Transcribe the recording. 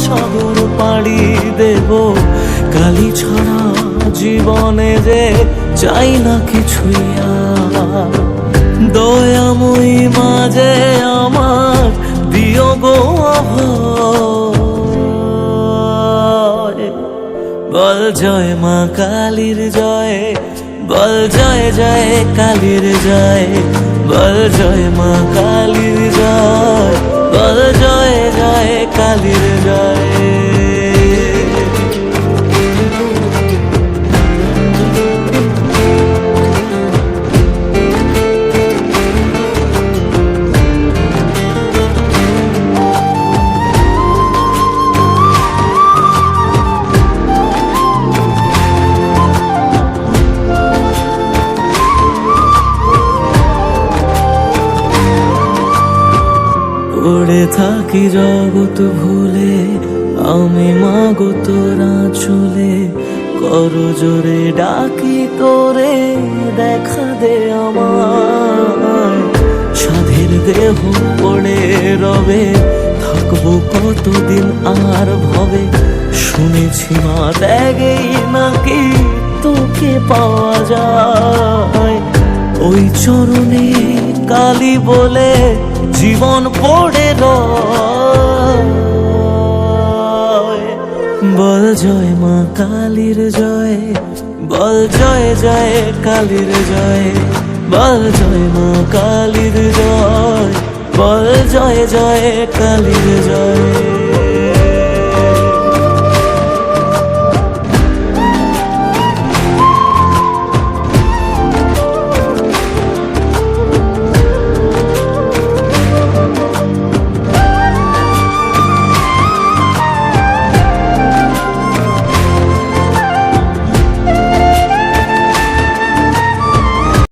সাগর পাড়ি দেব, কালী ছাড়া জীবনে যে চাই না কিছুই আর। দয়াময়ী মাঝে আমার বিয়োগ অভয়, বল জয় মা কালীর জয়, বল জয় জয় কালীর জয়, বল জয় মা কালীর জয়, বল জয় জয় কালীর জয়। পড়ে থাকি জগৎ ভুলে, আমি মাগো তোরা চলে, কর জোরে ডাকি তোরে, দেখা দে আমার। সাধের দেহ পড়ে রবে, থাকবো কতদিন আর ভবে, শুনেছি মা ত্যাগেই নাকি তোকে পাওয়া যায়। ওই চরণে কালী বলে জীবন পড়ে রয়, বল জয় মা কালীর জয়, বল জয় জয় কালীর জয়, বল জয় মা কালীর জয়, বল জয় জয় কালীর জয়।